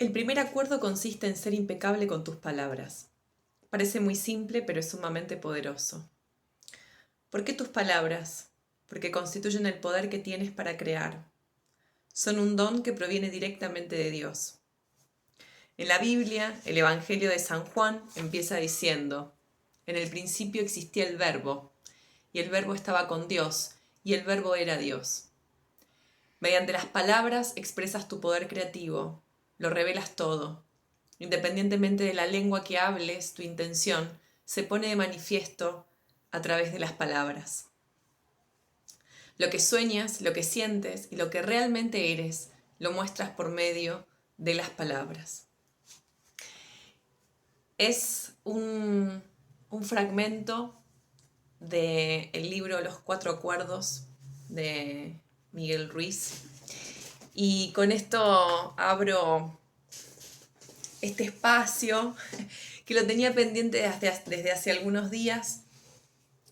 El primer acuerdo consiste en ser impecable con tus palabras. Parece muy simple, pero es sumamente poderoso. ¿Por qué tus palabras? Porque constituyen el poder que tienes para crear. Son un don que proviene directamente de Dios. En la Biblia, el Evangelio de San Juan empieza diciendo: en el principio existía el Verbo, y el Verbo estaba con Dios, y el Verbo era Dios. Mediante las palabras expresas tu poder creativo, lo revelas todo. Independientemente de la lengua que hables, tu intención se pone de manifiesto a través de las palabras. Lo que sueñas, lo que sientes y lo que realmente eres, lo muestras por medio de las palabras. Es un fragmento del libro Los Cuatro Acuerdos de Miguel Ruiz. Y con esto abro este espacio que lo tenía pendiente desde hace algunos días,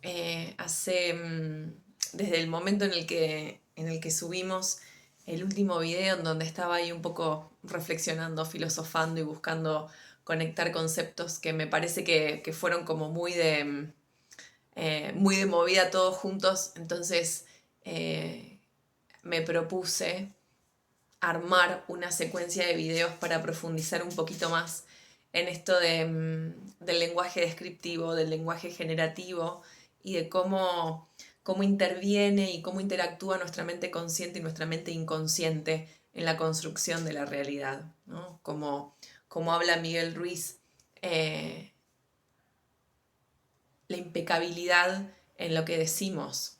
desde el momento en el que subimos el último video, en donde estaba ahí un poco reflexionando, filosofando y buscando conectar conceptos que me parece que fueron como muy de movida todos juntos. Entonces me propuse armar una secuencia de videos para profundizar un poquito más en esto del lenguaje descriptivo, del lenguaje generativo y de cómo interviene y cómo interactúa nuestra mente consciente y nuestra mente inconsciente en la construcción de la realidad, ¿no? Como habla Miguel Ruiz, la impecabilidad en lo que decimos.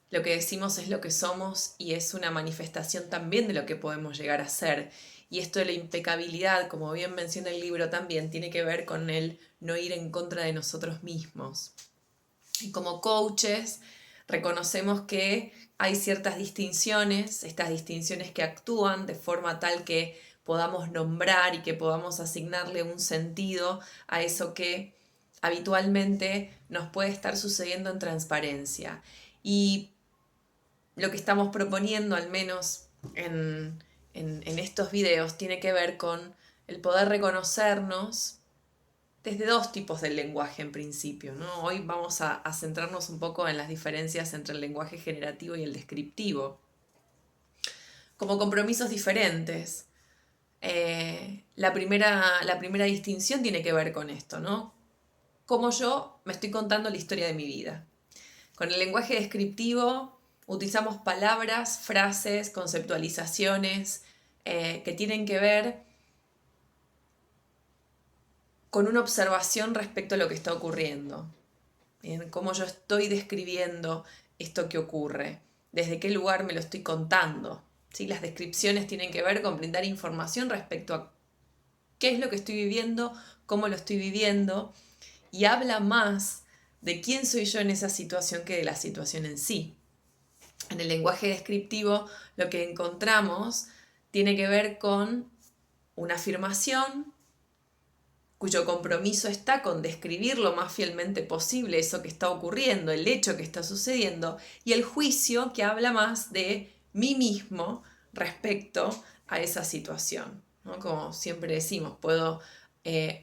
Lo que decimos es lo que somos y es una manifestación también de lo que podemos llegar a ser. Y esto de la impecabilidad, como bien menciona el libro también, tiene que ver con el no ir en contra de nosotros mismos. Y como coaches reconocemos que hay ciertas distinciones, estas distinciones que actúan de forma tal que podamos nombrar y que podamos asignarle un sentido a eso que habitualmente nos puede estar sucediendo en transparencia. Y lo que estamos proponiendo, al menos en estos videos, tiene que ver con el poder reconocernos desde dos tipos de lenguaje en principio, ¿no? Hoy vamos a centrarnos un poco en las diferencias entre el lenguaje generativo y el descriptivo, como compromisos diferentes. La primera distinción tiene que ver con esto, ¿no? Cómo yo me estoy contando la historia de mi vida. Con el lenguaje descriptivo utilizamos palabras, frases, conceptualizaciones que tienen que ver con una observación respecto a lo que está ocurriendo. Bien, cómo yo estoy describiendo esto que ocurre, desde qué lugar me lo estoy contando. ¿Sí? Las descripciones tienen que ver con brindar información respecto a qué es lo que estoy viviendo, cómo lo estoy viviendo, y habla más de quién soy yo en esa situación que de la situación en sí. En el lenguaje descriptivo lo que encontramos tiene que ver con una afirmación cuyo compromiso está con describir lo más fielmente posible eso que está ocurriendo, el hecho que está sucediendo, y el juicio que habla más de mí mismo respecto a esa situación, ¿no? Como siempre decimos, puedo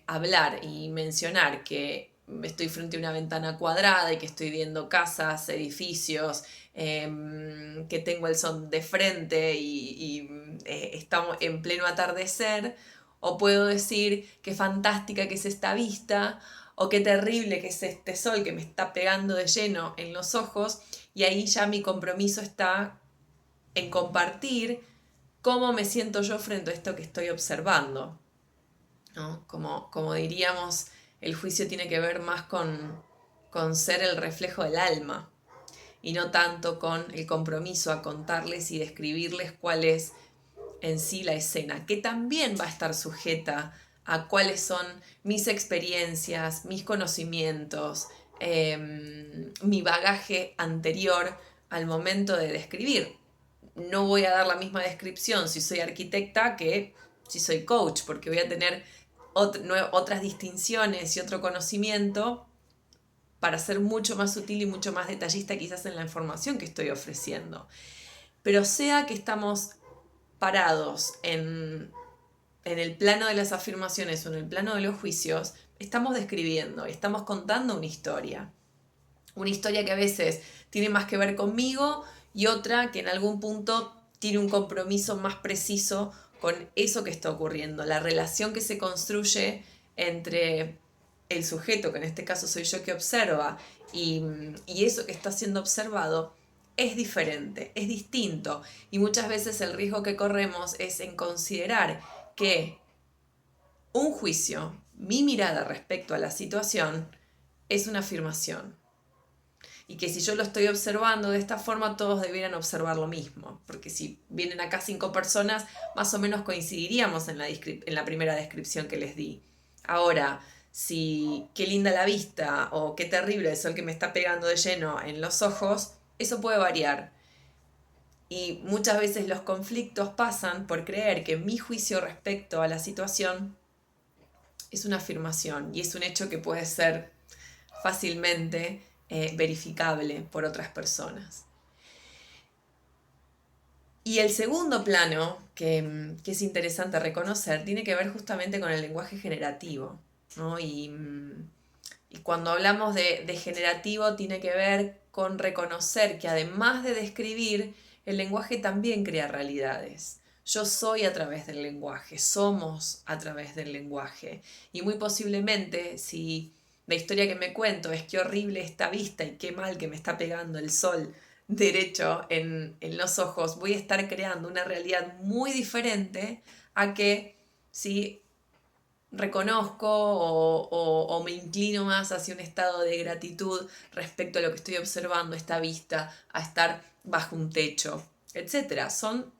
hablar y mencionar que estoy frente a una ventana cuadrada y que estoy viendo casas, edificios, que tengo el sol de frente y estamos en pleno atardecer. O puedo decir qué fantástica que es esta vista, o qué terrible que es este sol que me está pegando de lleno en los ojos, y ahí ya mi compromiso está en compartir cómo me siento yo frente a esto que estoy observando, ¿no? Como diríamos, el juicio tiene que ver más con ser el reflejo del alma y no tanto con el compromiso a contarles y describirles cuál es en sí la escena, que también va a estar sujeta a cuáles son mis experiencias, mis conocimientos, mi bagaje anterior al momento de describir. No voy a dar la misma descripción si soy arquitecta que si soy coach, porque voy a tener otras distinciones y otro conocimiento para ser mucho más sutil y mucho más detallista quizás en la información que estoy ofreciendo. Pero sea que estamos parados en en el plano de las afirmaciones o en el plano de los juicios, estamos describiendo, estamos contando una historia. Una historia que a veces tiene más que ver conmigo y otra que en algún punto tiene un compromiso más preciso con eso que está ocurriendo, la relación que se construye entre el sujeto, que en este caso soy yo que observa, y eso que está siendo observado, es diferente, es distinto. Y muchas veces el riesgo que corremos es en considerar que un juicio, mi mirada respecto a la situación, es una afirmación. Y que si yo lo estoy observando de esta forma, todos debieran observar lo mismo. Porque si vienen acá 5 personas, más o menos coincidiríamos en la primera descripción que les di. Ahora, si qué linda la vista o qué terrible el sol que me está pegando de lleno en los ojos, eso puede variar. Y muchas veces los conflictos pasan por creer que mi juicio respecto a la situación es una afirmación y es un hecho que puede ser fácilmente verificable por otras personas. Y el segundo plano que es interesante reconocer tiene que ver justamente con el lenguaje generativo, ¿no? Y cuando hablamos de generativo tiene que ver con reconocer que además de describir, el lenguaje también crea realidades. Yo soy a través del lenguaje, somos a través del lenguaje. Y muy posiblemente, si la historia que me cuento es qué horrible esta vista y qué mal que me está pegando el sol derecho en los ojos, voy a estar creando una realidad muy diferente a que si reconozco o me inclino más hacia un estado de gratitud respecto a lo que estoy observando, esta vista, a estar bajo un techo, etc. Son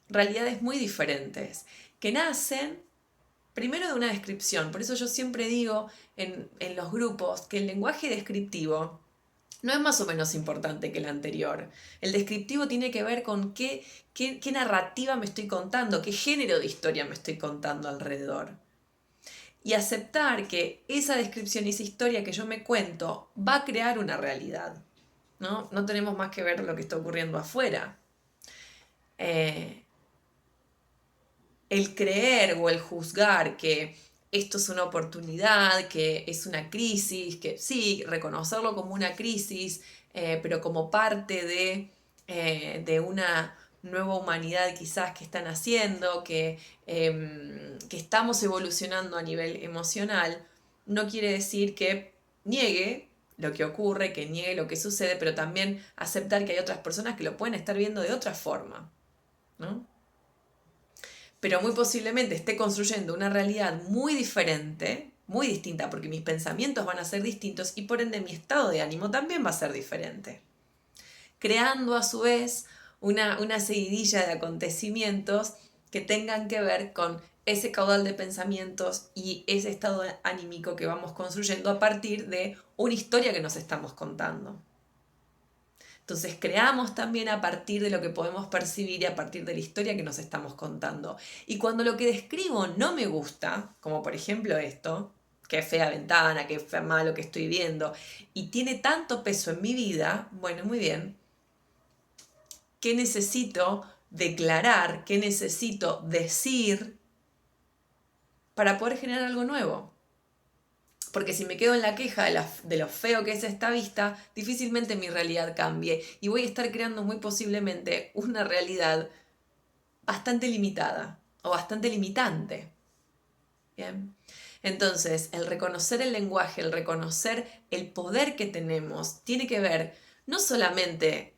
realidades muy diferentes que nacen primero de una descripción. Por eso yo siempre digo en los grupos que el lenguaje descriptivo no es más o menos importante que el anterior. El descriptivo tiene que ver con qué narrativa me estoy contando, qué género de historia me estoy contando alrededor. Y aceptar que esa descripción y esa historia que yo me cuento va a crear una realidad. No tenemos más que ver lo que está ocurriendo afuera. El creer o el juzgar que esto es una oportunidad, que es una crisis, que sí, reconocerlo como una crisis, pero como parte de una nueva humanidad quizás que están haciendo, que estamos evolucionando a nivel emocional, no quiere decir que niegue lo que ocurre, que niegue lo que sucede, pero también aceptar que hay otras personas que lo pueden estar viendo de otra forma, ¿no? Pero muy posiblemente esté construyendo una realidad muy diferente, muy distinta, porque mis pensamientos van a ser distintos y por ende mi estado de ánimo también va a ser diferente. Creando a su vez una seguidilla de acontecimientos que tengan que ver con ese caudal de pensamientos y ese estado anímico que vamos construyendo a partir de una historia que nos estamos contando. Entonces creamos también a partir de lo que podemos percibir y a partir de la historia que nos estamos contando. Y cuando lo que describo no me gusta, como por ejemplo esto, qué fea ventana, qué fea malo que estoy viendo, y tiene tanto peso en mi vida, bueno, muy bien, ¿qué necesito declarar? ¿Qué necesito decir para poder generar algo nuevo? Porque si me quedo en la queja de lo feo que es esta vista, difícilmente mi realidad cambie y voy a estar creando muy posiblemente una realidad bastante limitada o bastante limitante. ¿Bien? Entonces, el reconocer el lenguaje, el reconocer el poder que tenemos, tiene que ver no solamente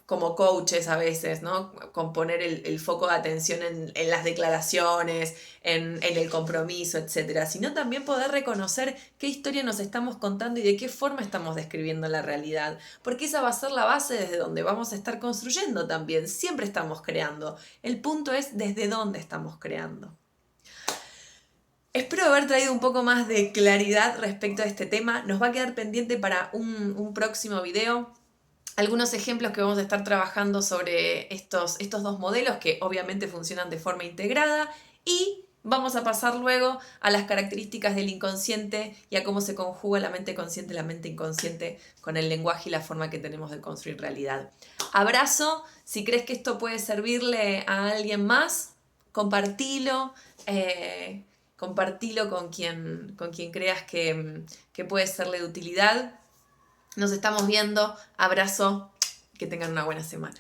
como coaches a veces, ¿no? Con poner el foco de atención en las declaraciones, en el compromiso, etc. Sino también poder reconocer qué historia nos estamos contando y de qué forma estamos describiendo la realidad. Porque esa va a ser la base desde donde vamos a estar construyendo también. Siempre estamos creando. El punto es desde dónde estamos creando. Espero haber traído un poco más de claridad respecto a este tema. Nos va a quedar pendiente para un próximo video algunos ejemplos que vamos a estar trabajando sobre estos dos modelos que obviamente funcionan de forma integrada y vamos a pasar luego a las características del inconsciente y a cómo se conjuga la mente consciente y la mente inconsciente con el lenguaje y la forma que tenemos de construir realidad. Abrazo, si crees que esto puede servirle a alguien más, compartilo, compartilo con quien creas que puede serle de utilidad. Nos estamos viendo, abrazo, que tengan una buena semana.